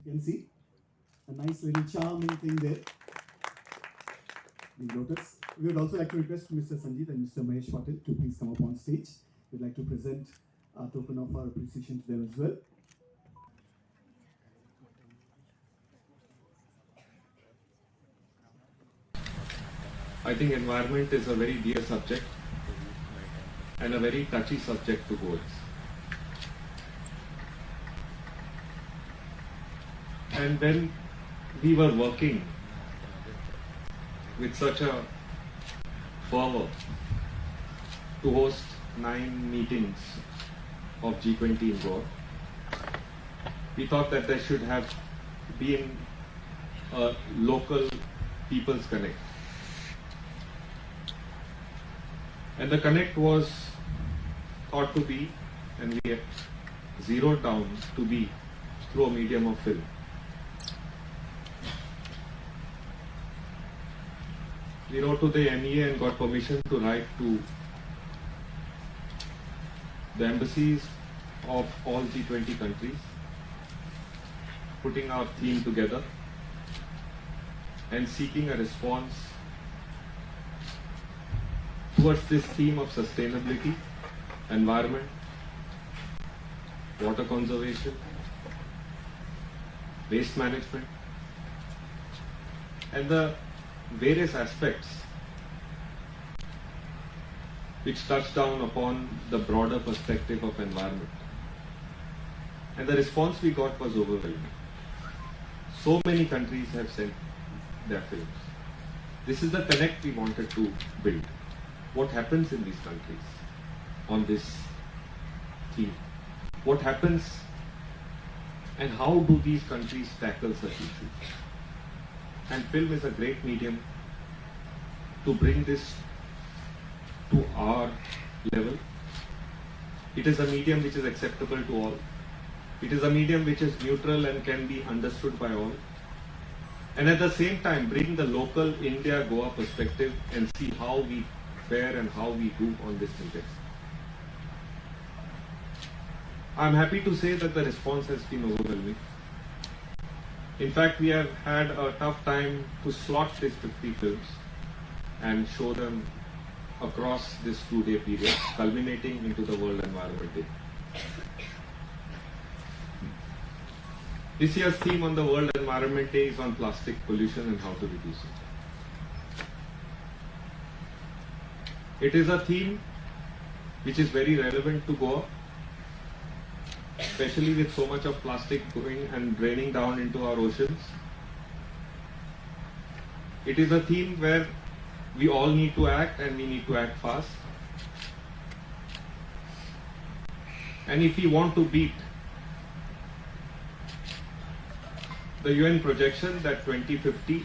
You can see a nice little charming thing there. The lotus. We would also like to request Mr. Sanjeev and Mr. Mahesh Patil to please come up on stage. We'd like to present a token of our appreciation to them as well. I think environment is a very dear subject and a very touchy subject to boards. And when we were working with such a fervor to host 9 meetings of G20 in Goa, we thought that there should have been a local people's connect. And the connect was thought to be, and we have zeroed down to be, through a medium of film. We wrote to the MEA and got permission to write to the embassies of all G20 countries, putting our theme together and seeking a response towards this theme of sustainability, environment, water conservation, waste management, and the various aspects which touch down upon the broader perspective of environment. And the response we got was overwhelming. So many countries have sent their films. This is the connect we wanted to build. What happens in these countries on this theme? What happens and how do these countries tackle such issues? And film is a great medium to bring this to our level. It is a medium which is acceptable to all. It is a medium which is neutral and can be understood by all. And at the same time bring the local India-Goa perspective and see how we fare and how we do on this index. I'm happy to say that the response has been overwhelming. In fact, we have had a tough time to slot these 50 films and show them across this 2-day period, culminating into the World Environment Day. This year's theme on the World Environment Day is on plastic pollution and how to reduce it. It is a theme which is very relevant to Goa, especially with so much of plastic going and draining down into our oceans. It is a theme where we all need to act and we need to act fast. And if we want to beat the UN projection that 2050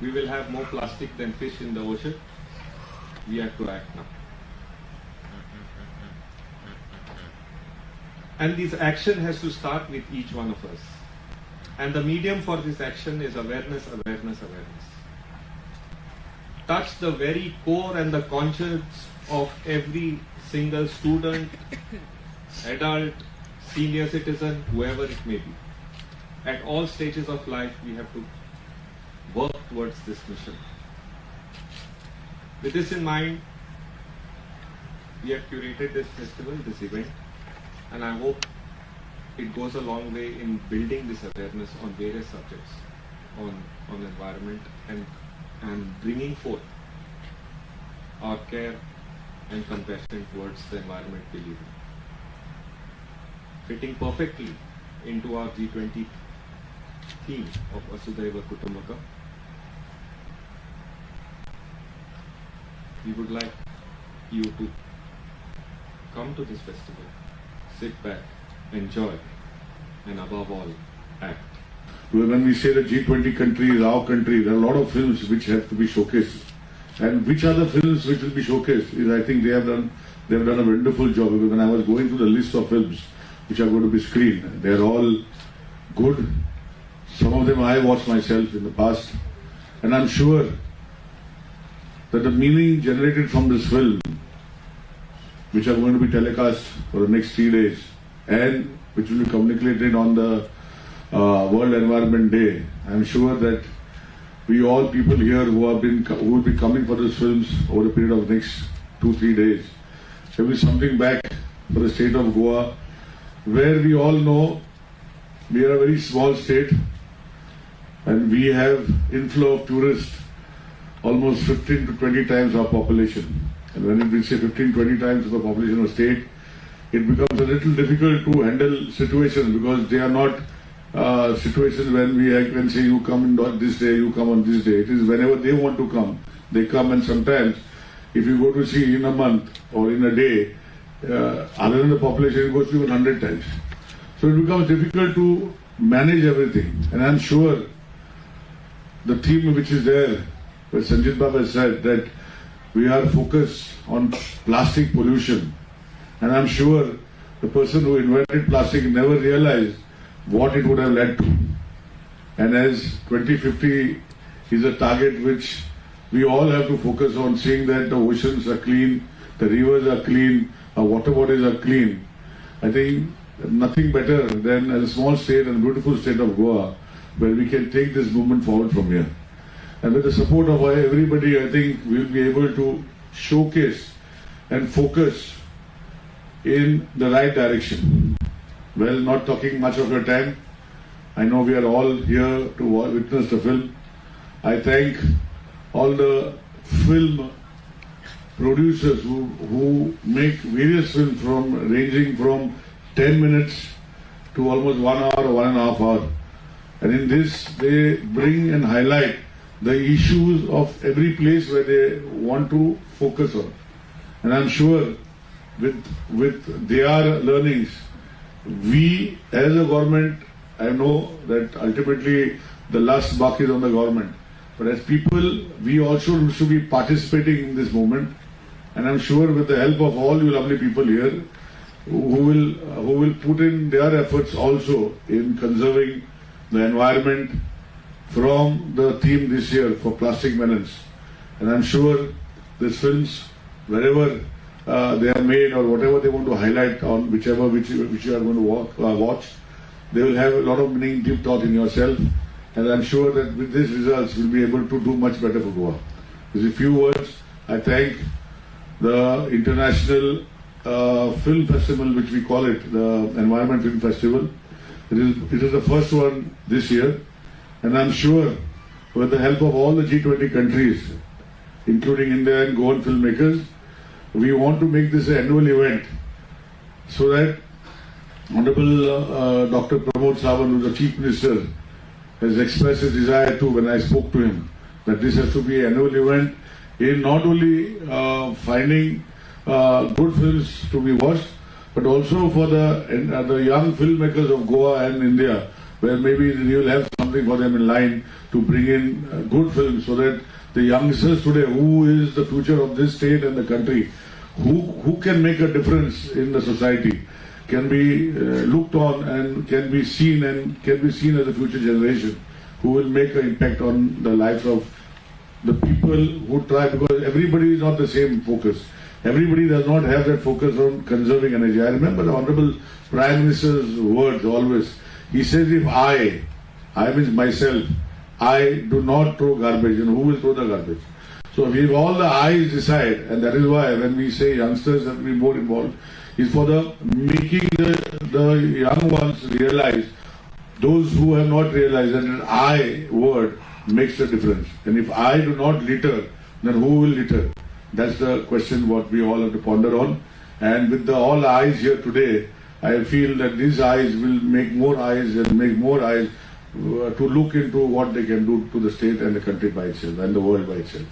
we will have more plastic than fish in the ocean, we have to act now. And this action has to start with each one of us. And the medium for this action is awareness, awareness, awareness. Touch the very core and the conscience of every single student, adult, senior citizen, whoever it may be. At all stages of life, we have to work towards this mission. With this in mind, we have curated this festival, this event, and I hope it goes a long way in building this awareness on various subjects on environment and bringing forth our care and compassion towards the environment we live in. Fitting perfectly into our G20 theme of Vasudhaiva Kutumbakam, we would like you to come to this festival, sit back, enjoy, and above all, act. When we say the G20 country is our country, there are a lot of films which have to be showcased. And which are the films which will be showcased is, I think they have done a wonderful job. Because when I was going through the list of films which are going to be screened, they are all good. Some of them I watched myself in the past. And I'm sure that the meaning generated from this film, which are going to be telecast for the next 3 days, and which will be communicated on the World Environment Day. I'm sure that we all people here who will be coming for these films over a period of next 2-3 days, there will be something back for the state of Goa, where we all know we are a very small state and we have inflow of tourists almost 15 to 20 times our population. And when we say 15-20 times the population of a state, it becomes a little difficult to handle situations, because they are not situations when we can say you come on this day, you come on this day. It is whenever they want to come, they come. And sometimes if you go to see in a month or in a day, other than the population, it goes to even 100 times. So it becomes difficult to manage everything. And I'm sure the theme which is there, where Sanjit Baba said that we are focused on plastic pollution. And I'm sure the person who invented plastic never realized what it would have led to. And as 2050 is a target which we all have to focus on, seeing that the oceans are clean, the rivers are clean, our water bodies are clean. I think nothing better than as a small state and beautiful state of Goa, where we can take this movement forward from here. And with the support of everybody, I think we'll be able to showcase and focus in the right direction. Well, not talking much of your time, I know we are all here to witness the film. I thank all the film producers who make various films ranging from 10 minutes to almost 1 hour or 1.5 hours. And in this, they bring and highlight the issues of every place where they want to focus on. And I'm sure with their learnings, we as a government, I know that ultimately the last buck is on the government, but as people, we also should be participating in this movement. And I'm sure with the help of all you lovely people here, who will put in their efforts also in conserving the environment from the theme this year for plastic menace. And I'm sure these films, wherever they are made or whatever they want to highlight on which you are going to watch, they will have a lot of meaning, deep thought in yourself. And I'm sure that with these results, we'll be able to do much better for Goa. With a few words, I thank the International Film Festival, which we call it, the Environment Film Festival. It is the first one this year. And I'm sure with the help of all the G20 countries, including India and Goan filmmakers, we want to make this an annual event so that Honorable Dr. Pramod Sawant, who is the Chief Minister, has expressed his desire to, when I spoke to him, that this has to be an annual event in not only finding good films to be watched, but also for the young filmmakers of Goa and India, where maybe we will have something for them in line to bring in good films, so that the youngsters today, who is the future of this state and the country, who can make a difference in the society, can be looked on and can be seen as a future generation who will make an impact on the lives of the people who try, because everybody is not the same focus. Everybody does not have that focus on conserving energy. I remember the Honorable Prime Minister's words always. He says, if I means myself, I do not throw garbage, who will throw the garbage? So if all the I's decide, and that is why when we say youngsters have to be more involved, is for the making the young ones realize, those who have not realized that an I word makes a difference. And if I do not litter, then who will litter? That's the question what we all have to ponder on. And with all eyes here today, I feel that these eyes will make more eyes and make more eyes to look into what they can do to the state and the country by itself and the world by itself.